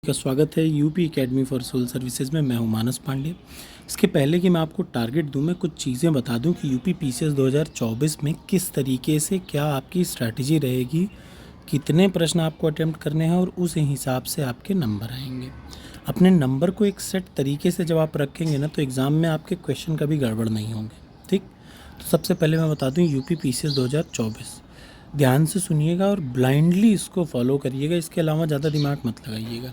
का स्वागत है UP academy for civil services में। मैं हूं मानस पांडे। इसके पहले कि मैं आपको टारगेट दूं, मैं कुछ चीज़ें बता दूं कि यूपी पीसीएस 2024 में किस तरीके से क्या आपकी स्ट्रैटेजी रहेगी, कितने प्रश्न आपको अटेम्प्ट करने हैं और उस हिसाब से आपके नंबर आएंगे। अपने नंबर को एक सेट तरीके से जब आप रखेंगे ना, तो एग्ज़ाम में आपके क्वेश्चन कभी गड़बड़ नहीं होंगे। ठीक, तो सबसे पहले मैं बता दूँ यूपी पीसीएस 2024, ध्यान से सुनिएगा और ब्लाइंडली इसको फॉलो करिएगा। इसके अलावा ज़्यादा दिमाग मत लगाइएगा।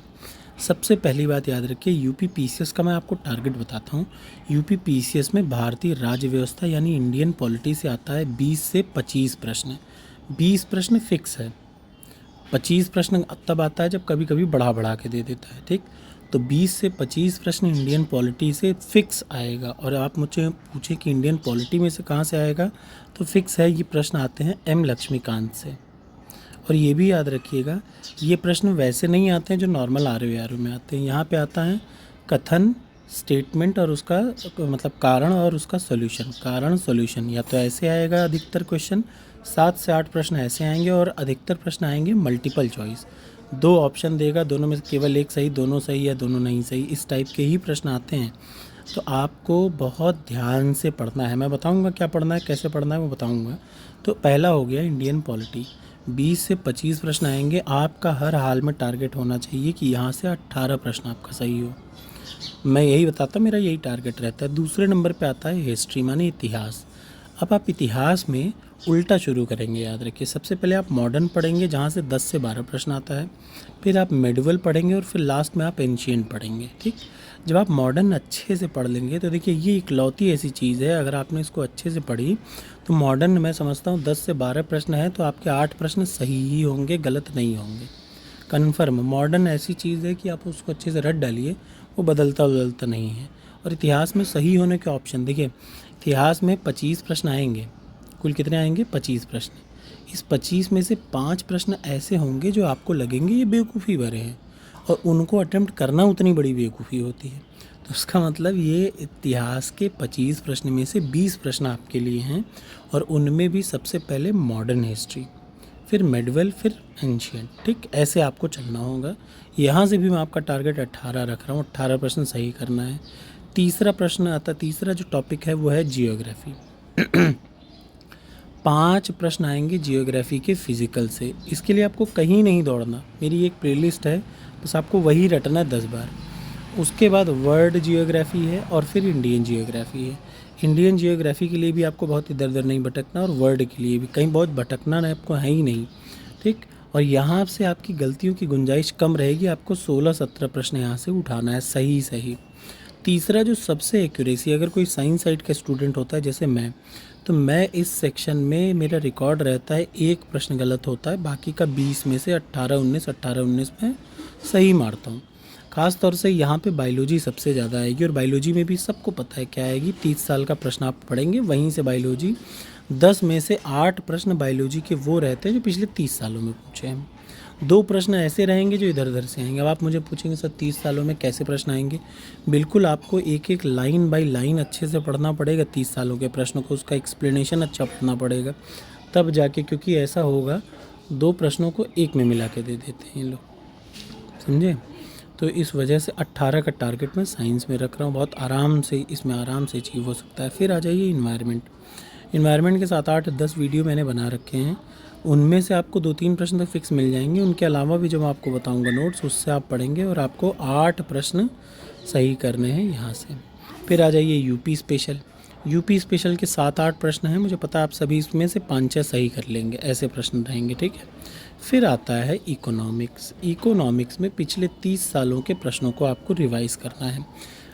सबसे पहली बात याद रखिए, यूपी पीसीएस का मैं आपको टारगेट बताता हूँ। यूपी पीसीएस में भारतीय राज्य व्यवस्था यानी इंडियन पॉलिटी से आता है 20 से 25 प्रश्न। 20 प्रश्न फिक्स है, 25 प्रश्न तब आता है जब कभी कभी बढ़ा के दे देता है। ठीक, तो 20 से 25 प्रश्न इंडियन पॉलिटी से फिक्स आएगा। और आप मुझे पूछें कि इंडियन पॉलिटी में से कहाँ से आएगा, तो फिक्स है, ये प्रश्न आते हैं एम लक्ष्मीकांत से। और ये भी याद रखिएगा, ये प्रश्न वैसे नहीं आते हैं जो नॉर्मल आर में आते हैं। यहाँ पे आता है कथन, स्टेटमेंट और उसका मतलब कारण और उसका सॉल्यूशन, कारण सॉल्यूशन। या तो ऐसे आएगा अधिकतर क्वेश्चन, 7 से 8 प्रश्न ऐसे आएंगे और अधिकतर प्रश्न आएंगे मल्टीपल चॉइस। 2 ऑप्शन देगा, दोनों में से केवल एक सही, दोनों सही या दोनों नहीं सही, इस टाइप के ही प्रश्न आते हैं। तो आपको बहुत ध्यान से पढ़ना है। मैं बताऊंगा क्या पढ़ना है, कैसे पढ़ना है वो बताऊंगा। तो पहला हो गया इंडियन पॉलिटी, 20 से 25 प्रश्न आएंगे। आपका हर हाल में टारगेट होना चाहिए कि यहाँ से 18 प्रश्न आपका सही हो। मैं यही बताता, मेरा यही टारगेट रहता है। दूसरे नंबर पे आता है हिस्ट्री माने इतिहास। अब आप इतिहास में उल्टा शुरू करेंगे, याद रखिए। सबसे पहले आप मॉडर्न पढ़ेंगे जहाँ से 10 से 12 प्रश्न आता है, फिर आप मेडिवल पढ़ेंगे और फिर लास्ट में आप एंशिएंट पढ़ेंगे। ठीक, जब आप मॉडर्न अच्छे से पढ़ लेंगे तो देखिए ये इकलौती ऐसी चीज़ है, अगर आपने इसको अच्छे से पढ़ी तो मॉडर्न मैं समझता हूँ 10 से 12 प्रश्न है तो आपके 8 प्रश्न सही ही होंगे, गलत नहीं होंगे, कन्फर्म। मॉडर्न ऐसी चीज़ है कि आप उसको अच्छे से रट डालिए, वो बदलता नहीं है। और इतिहास में सही होने के ऑप्शन देखिए, इतिहास में 25 प्रश्न आएंगे। कुल कितने आएंगे? 25 प्रश्न। इस 25 में से 5 प्रश्न ऐसे होंगे जो आपको लगेंगे ये बेवकूफ़ी भरे हैं, और उनको अटेम्प्ट करना उतनी बड़ी बेवकूफ़ी होती है। तो उसका मतलब ये इतिहास के 25 प्रश्न में से 20 प्रश्न आपके लिए हैं, और उनमें भी सबसे पहले मॉडर्न हिस्ट्री, फिर मेडिवल, फिर एंशिएंट। ठीक, ऐसे आपको चलना होगा। यहाँ से भी मैं आपका टारगेट 18 रख रहा हूँ, 18 प्रश्न सही करना है। तीसरा प्रश्न आता, तीसरा जो टॉपिक है वो है जियोग्राफी। 5 प्रश्न आएंगे जियोग्राफी के फिजिकल से। इसके लिए आपको कहीं नहीं दौड़ना, मेरी एक प्लेलिस्ट है, बस आपको वही रटना है 10 बार। उसके बाद वर्ल्ड जियोग्राफी है और फिर इंडियन जियोग्राफी है। इंडियन जियोग्राफी के लिए भी आपको बहुत इधर उधर नहीं भटकना, और वर्ल्ड के लिए भी कहीं बहुत भटकना ना आपको है ही नहीं। ठीक, और यहाँ से आपकी गलतियों की गुंजाइश कम रहेगी। आपको 16-17 प्रश्न यहाँ से उठाना है सही। तीसरा जो सबसे एक्यूरेसी, अगर कोई साइंस साइड का स्टूडेंट होता है जैसे मैं, तो मैं इस सेक्शन में मेरा रिकॉर्ड रहता है 1 प्रश्न गलत होता है, बाकी का 20 में से 18-19 में सही मारता हूँ। ख़ास तौर से यहाँ पे बायोलॉजी सबसे ज़्यादा आएगी, और बायोलॉजी में भी सबको पता है क्या आएगी। 30 साल का प्रश्न आप पढ़ेंगे, वहीं से बायोलॉजी 10 में से 8 प्रश्न बायोलॉजी के वो रहते हैं जो पिछले 30 सालों में पूछे हैं। 2 प्रश्न ऐसे रहेंगे जो इधर उधर से आएंगे। अब आप मुझे पूछेंगे सर 30 सालों में कैसे प्रश्न आएंगे? बिल्कुल, आपको एक एक लाइन बाय लाइन अच्छे से पढ़ना पड़ेगा। 30 सालों के प्रश्न को, उसका एक्सप्लेनेशन अच्छा पढ़ना पड़ेगा, तब जाके, क्योंकि ऐसा होगा 2 प्रश्नों को एक में मिला के दे देते हैं ये लोग, समझे? तो इस वजह से 18 का टारगेट मैं साइंस में रख रहा हूँ। बहुत आराम से इसमें आराम से अचीव हो सकता है। फिर आ जाइए इन्वायरमेंट के 7-8-10 वीडियो मैंने बना रखे हैं, उनमें से आपको 2-3 प्रश्न तो फिक्स मिल जाएंगे। उनके अलावा भी जब आपको बताऊंगा नोट्स, उससे आप पढ़ेंगे और आपको 8 प्रश्न सही करने हैं यहाँ से। फिर आ जाइए यूपी स्पेशल के 7-8 प्रश्न हैं। मुझे पता है आप सभी इसमें से 5-6 सही कर लेंगे, ऐसे प्रश्न रहेंगे। ठीक है, फिर आता है इकोनॉमिक्स में पिछले 30 सालों के प्रश्नों को आपको रिवाइज़ करना है।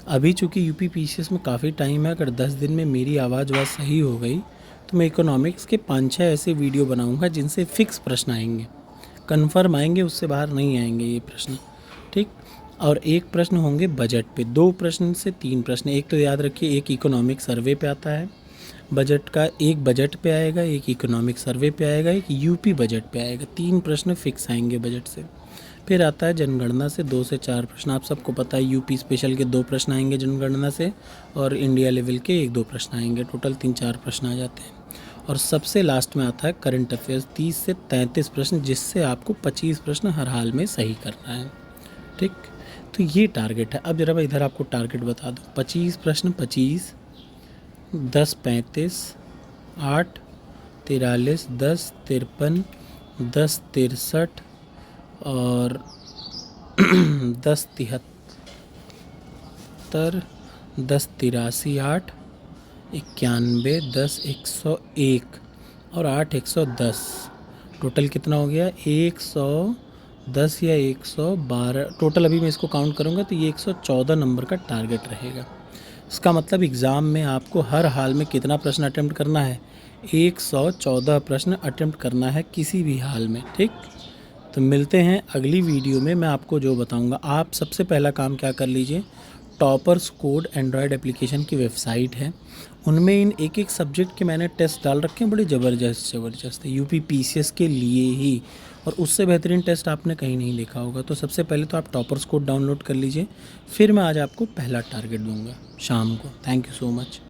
अभी चूँकि यूपी पीसीएस में काफ़ी टाइम है, अगर 10 दिन में मेरी आवाज़ सही हो गई तो मैं इकोनॉमिक्स के 5-6 ऐसे वीडियो बनाऊंगा जिनसे फिक्स प्रश्न आएंगे, कन्फर्म आएंगे, उससे बाहर नहीं आएंगे ये प्रश्न। ठीक, और 1 प्रश्न होंगे बजट पे, 2 प्रश्न से 3 प्रश्न। एक तो याद रखिए, एक इकोनॉमिक सर्वे पे आता है बजट का, एक बजट पे आएगा, एक इकोनॉमिक सर्वे पे आएगा, एक यूपी बजट पे आएगा। 3 प्रश्न फिक्स आएंगे बजट से। फिर आता है जनगणना से 2 से 4 प्रश्न। आप सबको पता है यूपी स्पेशल के 2 प्रश्न आएंगे जनगणना से, और इंडिया लेवल के 1-2 प्रश्न आएंगे। टोटल 3-4 प्रश्न आ जाते हैं। और सबसे लास्ट में आता है करंट अफेयर्स, 30 से 33 प्रश्न, जिससे आपको 25 प्रश्न हर हाल में सही करना है। ठीक। तो ये टारगेट है। अब जरा मैं इधर आपको टारगेट बता दूँ, 25 प्रश्न, 25, 10 35, 8 43, 10 53, 10 63 और 10 73, 10 83, 8 91, 10 101 और 8 110। टोटल कितना हो गया? 110 या 112। टोटल अभी मैं इसको काउंट करूँगा तो ये 114 नंबर का टारगेट रहेगा। इसका मतलब एग्ज़ाम में आपको हर हाल में कितना प्रश्न अटेम्प्ट करना है? 114 प्रश्न अटेम्प्ट करना है किसी भी हाल में। ठीक। तो मिलते हैं अगली वीडियो में। मैं आपको जो बताऊंगा, आप सबसे पहला काम क्या कर लीजिए, टॉपर्स कोड एंड्रॉयड एप्लीकेशन की वेबसाइट है, उनमें इन एक एक सब्जेक्ट के मैंने टेस्ट डाल रखे हैं, बड़े ज़बरदस्त है यूपी पीसीएस के लिए ही, और उससे बेहतरीन टेस्ट आपने कहीं नहीं देखा होगा। तो सबसे पहले तो आप टॉपर्स कोड डाउनलोड कर लीजिए, फिर मैं आज आपको पहला टारगेट दूंगा शाम को। Thank you so much.